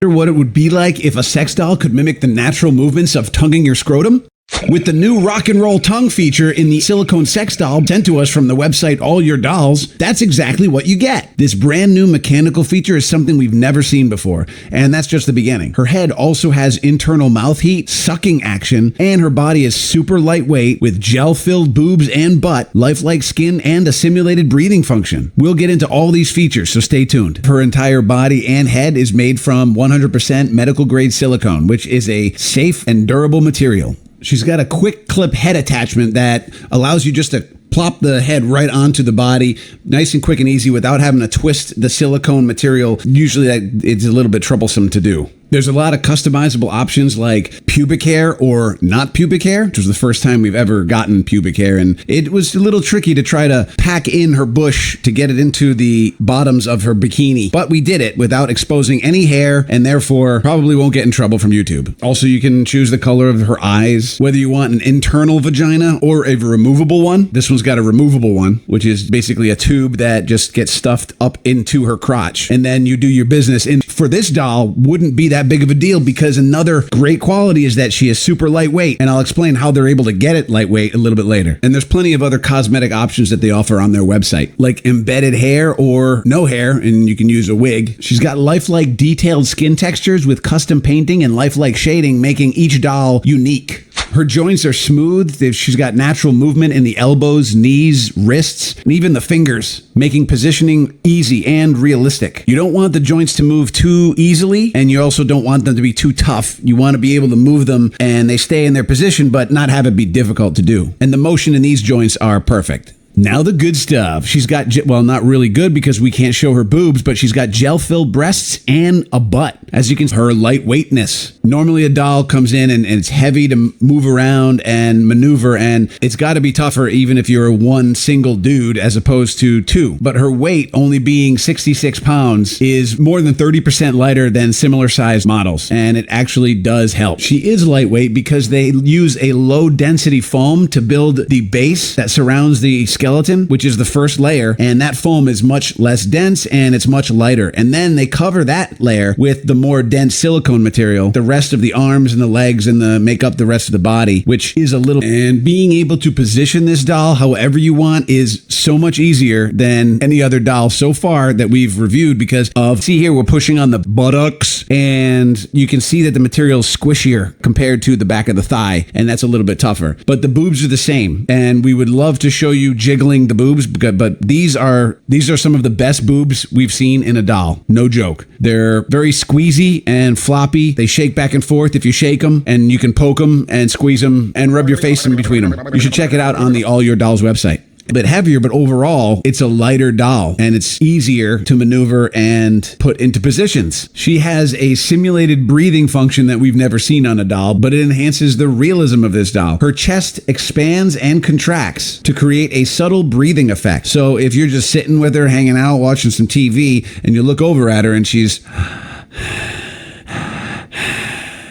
What it would be like if a sex doll could mimic the natural movements of tonguing your scrotum? With the new rock and roll tongue feature in the silicone sex doll sent to us from the website All Your Dolls, that's exactly what you get. This brand new mechanical feature is something we've never seen before, and that's just the beginning. Her head also has internal mouth heat, sucking action, and her body is super lightweight with gel-filled boobs and butt, lifelike skin, and a simulated breathing function. We'll get into all these features, so stay tuned. Her entire body and head is made from 100% medical-grade silicone, which is a safe and durable material. She's got a quick clip head attachment that allows you just to plop the head right onto the body, nice and quick and easy without having to twist the silicone material. Usually it's a little bit troublesome to do. There's a lot of customizable options like pubic hair or not pubic hair, which was the first time we've ever gotten pubic hair. And it was a little tricky to try to pack in her bush to get it into the bottoms of her bikini. But we did it without exposing any hair and therefore probably won't get in trouble from YouTube. Also, you can choose the color of her eyes, whether you want an internal vagina or a removable one. This one's got a removable one, which is basically a tube that just gets stuffed up into her crotch. And then you do your business. And for this doll, wouldn't be that big of a deal because another great quality is that she is super lightweight, and I'll explain how they're able to get it lightweight a little bit later. And there's plenty of other cosmetic options that they offer on their website, like embedded hair or no hair, and you can use a wig. She's got lifelike detailed skin textures with custom painting and lifelike shading, making each doll unique. Her joints are smooth. She's got natural movement in the elbows, knees, wrists, and even the fingers, making positioning easy and realistic. You don't want the joints to move too easily, and you also don't want them to be too tough. You want to be able to move them and they stay in their position, but not have it be difficult to do. And the motion in these joints are perfect. Now the good stuff. She's got, well, not really good because we can't show her boobs, but she's got gel-filled breasts and a butt. As you can see, her lightweightness. Normally a doll comes in and it's heavy to move around and maneuver, and it's got to be tougher even if you're one single dude as opposed to two. But her weight, only being 66 pounds, is more than 30% lighter than similar sized models, and it actually does help. She is lightweight because they use a low-density foam to build the base that surrounds the skeleton, which is the first layer, and that foam is much less dense and it's much lighter. And then they cover that layer with the more dense silicone material, the rest of the arms and the legs and the make up the rest of the body, which is a little, and being able to position this doll however you want is so much easier than any other doll so far that we've reviewed because of, see here, we're pushing on the buttocks and you can see that the material is squishier compared to the back of the thigh, and that's a little bit tougher. But the boobs are the same, and we would love to show you jiggling the boobs, but these are some of the best boobs we've seen in a doll. No joke. They're very squeezy and floppy. They shake back and forth if you shake them, and you can poke them and squeeze them and rub your face in between them. You should check it out on the All Your Dolls website. A bit heavier, but overall it's a lighter doll and it's easier to maneuver and put into positions. She has a simulated breathing function that we've never seen on a doll, but it enhances the realism of this doll. Her chest expands and contracts to create a subtle breathing effect. So if you're just sitting with her, hanging out, watching some TV, and you look over at her and she's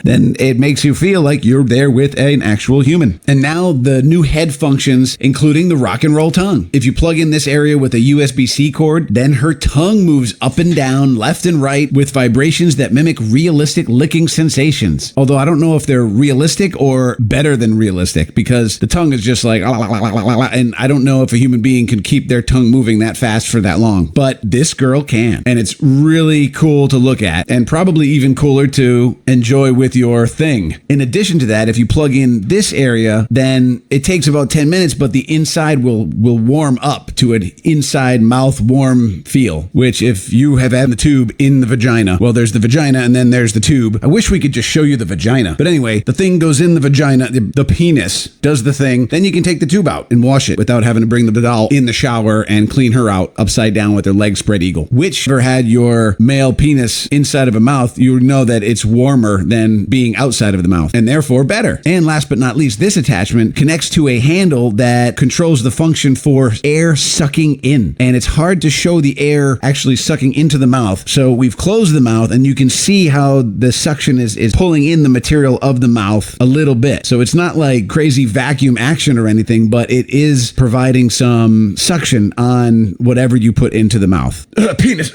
then it makes you feel like you're there with an actual human. And now the new head functions, including the rock and roll tongue. If you plug in this area with a USB-C cord, then her tongue moves up and down, left and right, with vibrations that mimic realistic licking sensations. Although I don't know if they're realistic or better than realistic, because the tongue is just like, and I don't know if a human being can keep their tongue moving that fast for that long. But this girl can. And it's really cool to look at, and probably even cooler to enjoy with your thing. In addition to that, if you plug in this area, then it takes about 10 minutes, but the inside will warm up to an inside mouth warm feel, which if you have had the tube in the vagina, well, there's the vagina and then there's the tube. I wish we could just show you the vagina. But anyway, the thing goes in the vagina, the penis does the thing, then you can take the tube out and wash it without having to bring the doll in the shower and clean her out upside down with her legs spread eagle. Which, ever had your male penis inside of a mouth, you know that it's warmer than being outside of the mouth, and therefore better. And last but not least, this attachment connects to a handle that controls the function for air sucking in. And it's hard to show the air actually sucking into the mouth. So we've closed the mouth and you can see how the suction is pulling in the material of the mouth a little bit. So it's not like crazy vacuum action or anything, but it is providing some suction on whatever you put into the mouth. Penis.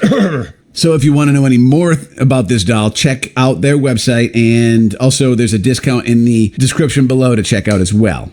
So if you want to know any more about this doll, check out their website. And also there's a discount in the description below to check out as well.